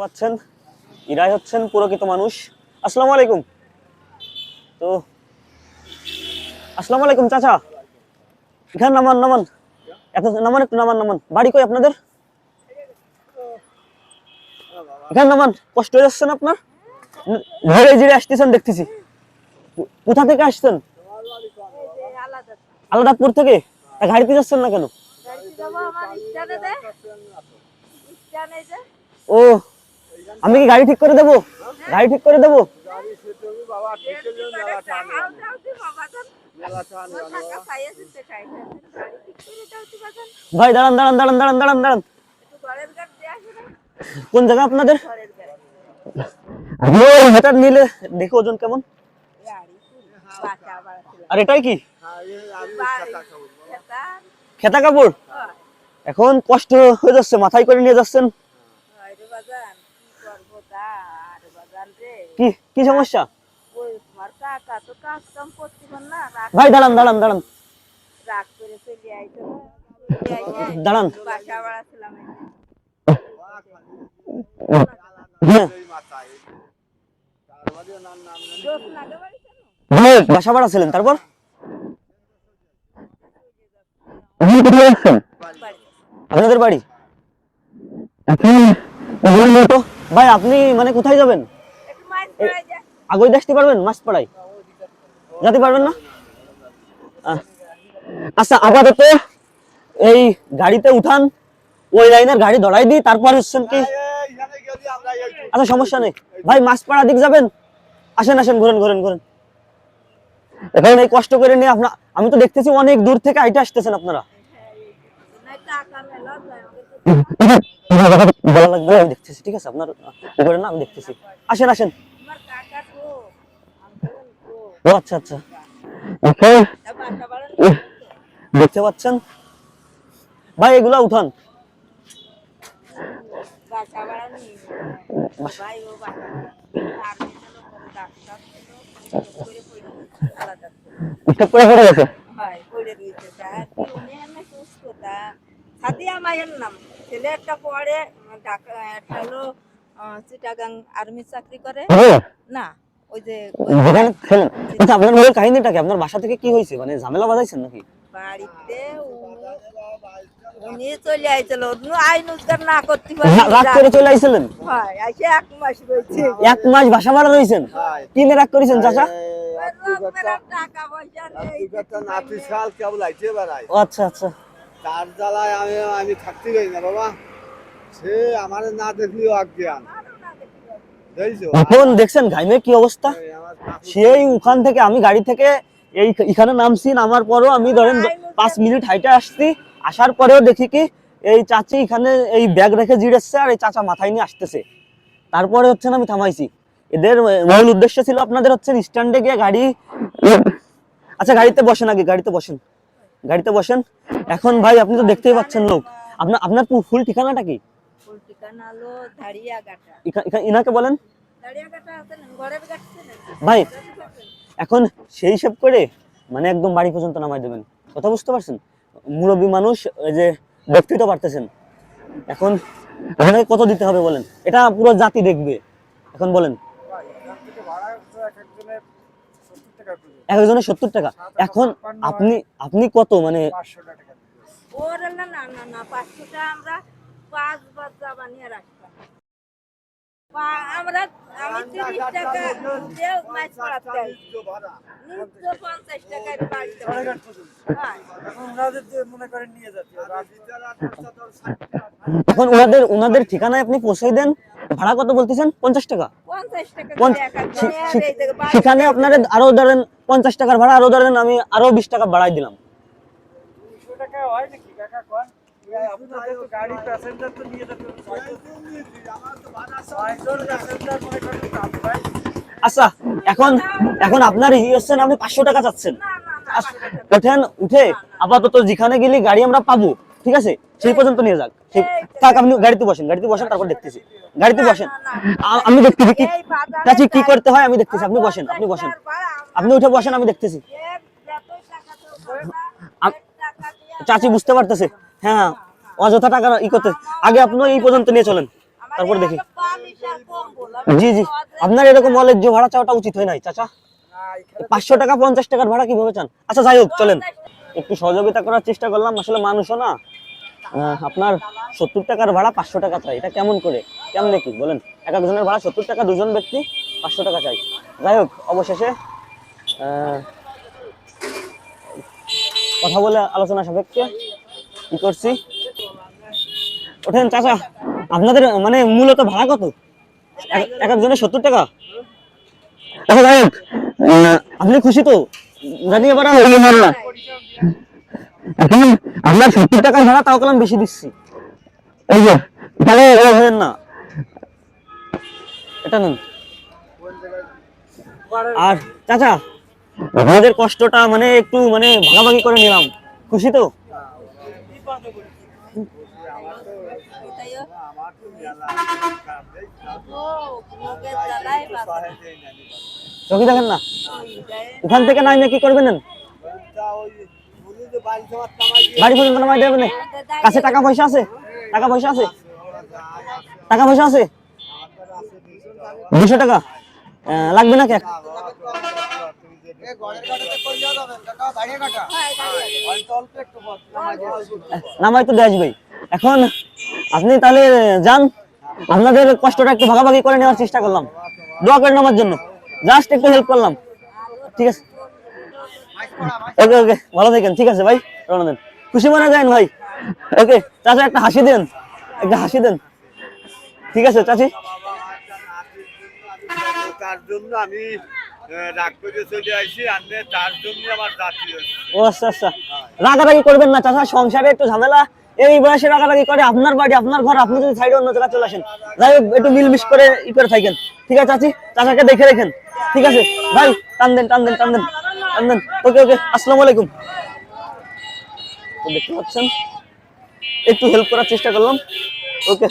পাচ্ছেন এরাই হচ্ছেন প্রকৃত মানুষ। আসসালামু আলাইকুম। তো আসসালামু আলাইকুম চাচা, এখানে নামান নামান, এত নামান, একটু নামান নামান। বাড়ি কই আপনাদের? এখানে নামান, কষ্ট হয়ে যাচ্ছে না আপনার? ঘরে জিরে আসতেছেন দেখতেছি। কোথা থেকে আসছেন? আলাদাপুর থেকে। গাড়িতে যাচ্ছেন না কেন? ও, আমি কি গাড়ি ঠিক করে দেবো? গাড়ি ঠিক করে দেবো। ভাই দাঁড়ান দাঁড়ান দাঁড়ান দাঁড়ান দাঁড়ান দাঁড়ান। কোন জায়গা আপনাদের? এটা নিলে দেখো ওজন কেমন। আর এটাই কি খেতা কাপড়? এখন কষ্ট হয়ে যাচ্ছে, মাথায় করে নিয়ে যাচ্ছেন। কি কি সমস্যা? ভাই দাঁড়ান দাঁড়ান দাঁড়ান দাঁড়ান। বাসা ভাড়া ছিলেন, তারপর আপনাদের বাড়ি? ভাই আপনি মানে কোথায় যাবেন? আগে দেখতে পারবেন? মাছ পড়াই যেতে পারবেন না? আচ্ছা আপাতত এই গাড়িতে উঠান, ওই লাইনের গাড়ি ধরাই দিই, তারপর হচ্ছেন কি। আচ্ছা সমস্যা নেই ভাই, মাছ পাড়া দিক যাবেন? আসেন আসেন, ঘুরেন ঘুরেন ঘুরেন। এখন এই কষ্ট করে নিয়ে আপনার, আমি তো দেখতেছি অনেক দূর থেকে আইটা আসতেছেন আপনারা। বলা লাগবে, আমি দেখতেছি। ঠিক আছে, আপনার উপরে না, আমি দেখতেছি। আসেন আসেন। ও আচ্ছা আচ্ছা, দেখতে পাচ্ছেন ভাই, এগুলা উঠান। আর্মি চাকরি করে না, ওই যে আপনার কাহিনীটা কি? আপনার বাসা থেকে কি হয়েছে? মানে ঝামেলা বাজাইছেন নাকি? বাড়িতে উনি চলে আইছিল, আইন উদ্ধার না করতে রাগ করে চলে আইছিলেন? এক মাস রয়েছে। এক মাস বাসা ভাড়া রয়েছেন? কি নিয়ে রাগ করেছেন চাচা? টাকা পয়সা নেই। ও আচ্ছা আচ্ছা। তার জ্বালায় আমি থাকতে পারি না বাবা, সে আমার না দেখলেও অজ্ঞান। এখন দেখছেন ঘাইমে কি অবস্থা। সেই ওখান থেকে আমি গাড়ি থেকে এখানে নামছি, নামার পরও আমি ধরেন 5 মিনিট হাইটে আসছি। আসার পরেও দেখি কি এই চাচি এখানে এই ব্যাগ রেখে জিড়েছে, আর এই চাচা মাথায় নিয়ে আসতেছে। তারপরে হচ্ছে আমি থামাইছি। এদের মূল উদ্দেশ্য ছিল আপনাদের হচ্ছে স্ট্যান্ডে গিয়ে গাড়ি। আচ্ছা গাড়িতে বসেন, আগে গাড়িতে বসেন, গাড়িতে বসেন। এখন ভাই আপনি তো দেখতেই পাচ্ছেন লোক। আপনার ফুল ঠিকানাটা কি? ফুল ঠিকানা হলো ধারিয়াঘাটা। ইনাকে বলেন ভাই। এখন সেই হিসাব করে মানে একদম বাড়ি পর্যন্ত নামাই দেবেন, কথা বুঝতে পারছেন? মুরব্বী মানুষ, ওই যে দেখতেই তো পারতেছেন। এখন আপনাকে কত দিতে হবে বলেন, এটা পুরো জাতি দেখবে। এখন বলেন। এক একজনের 70 টাকা। এখন আপনি আপনি কত মানে? না না না না, 500 টাকা আমরা 5 বাচ্চা বানিয়ে রাখতাম। আমরা আমি 30 টাকা দিয়ে মাছ পড়াতে যাই, নিত্য 50 টাকায় বাড়িতে এখন ওনাদের ঠিকানায় আপনি পৌঁছে দেন। ভাড়া কত বলতেছেন? 50 টাকা। 50 টাকা সেখানে আপনার আরো ধরেন 50 টাকার ভাড়া, আরো ধরেন আমি আরো 20 টাকা বাড়াই দিলাম। 200 টাকা হয় নাকি কাকা কোন? আপনাদের তো গাড়ি প্যাসেঞ্জার তো নিয়ে যেতে হবে। আমার তো ভাড়া 6জন প্যাসেঞ্জার মনে করেন ভাই। আচ্ছা এখন এখন আপনার ইয়েছেন, আপনি 500 টাকা চাচ্ছেন। ওঠেন, উঠে আপাতত যেখানে গেলে গাড়ি আমরা পাবো, ঠিক আছে, সেই পর্যন্ত নিয়ে যাক। থাক, আপনি গাড়িতে বসেন, গাড়িতে বসেন, তারপর দেখতেছি। গাড়িতে বসেন, আমি দেখতেছি কি চাচি কি করতে হয়, আমি দেখতেছি। আপনি বসেন, আপনি বসেন, আপনি উঠে বসেন, আমি দেখতেছি। চাচি বুঝতে পারতেছে। হ্যাঁ অযথা টাকা ই করতে, আগে আপনি এই পর্যন্ত নিয়ে চলেন, তারপর দেখি। জি জি, আপনার এরকম অলেজ্জ ভাড়া চাওয়াটা উচিত হয় নাই চাচা। 500 টাকা 50 টাকার ভাড়া কিভাবে চান? আচ্ছা যাই হোক, চলেন একটু সহযোগিতা করার চেষ্টা করলাম, আসলে মানুষও না আপনার 70 টাকার ভাড়া 500 টাকা চাই, এটা কেমন করে, কেমনে কি বলেন? এক একজনের ভাড়া 70 টাকা, দুজন ব্যক্তি 500 টাকা চাই। যাই হোক, অবশেষে কথা বলে আলোচনা সাপেক্ষে কি করছি, ওঠেন চাচা। আপনাদের মানে মূলত ভাড়া কত? এক একজনের 70 টাকা। আচ্ছা যাই হোক, আপনি খুশি তো? জানি এবার আর হইলো না। এখন আপনার 70 টাকার ভাড়া তাও কলম বেশি দিচ্ছি, এই যে তাহলে হবেন না, এটা নেন। আর চাচা, আমাদের কষ্টটা মানে একটু মানে ভাগাভাগি করে নিলাম, খুশি তো? চোখে দেখেন না, ওখান থেকে নাইমে কি করবেন? বাড়ি পর্যন্ত নামাই দেবেন? কাছে টাকা পয়সা আছে? টাকা পয়সা আছে? টাকা পয়সা আছে? 200 টাকা লাগবে না? কেক নামাই তো দেশ ভাই। এখন আপনি তাহলে যান, আপনাদের কষ্টটা একটু ভাগাভাগি করে নেওয়ার চেষ্টা করলাম, দোয়া করেন আমার জন্য, জাস্ট একটু হেল্প করলাম, ঠিক আছে? ওকে ওকে, ভালো থাকেন, ঠিক আছে ভাই, রওনা দেন, খুশি মনে যান ভাই। ওকে চাচা, একটা হাসি দেন, একটা হাসি দেন, ঠিক আছে চাচি? তার জন্য আমি রাগ করে চলে আসি, আর তার জন্য আমার জাতি হচ্ছে। ও আচ্ছা আচ্ছা, রাগারাগি করবেন না চাচা, সংসারে একটু ঝামেলা, এই বয়সে রাগারাগি করে, আপনার বাড়ি আপনার ঘর, আপনি যদি সাইডে অন্য জায়গায় চলে আসেন, যাই হোক একটু মিলমিশ করে ই করে থাকেন, ঠিক আছে চাচি? চাচাকে দেখে রেখেন, ঠিক আছে ভাই? টান দেন টান দেন টান দেন টান দেন। ওকে ওকে, আসসালামু আলাইকুম। তো দেখতে পাচ্ছেন একটু হেল্প করার চেষ্টা করলাম, ওকে।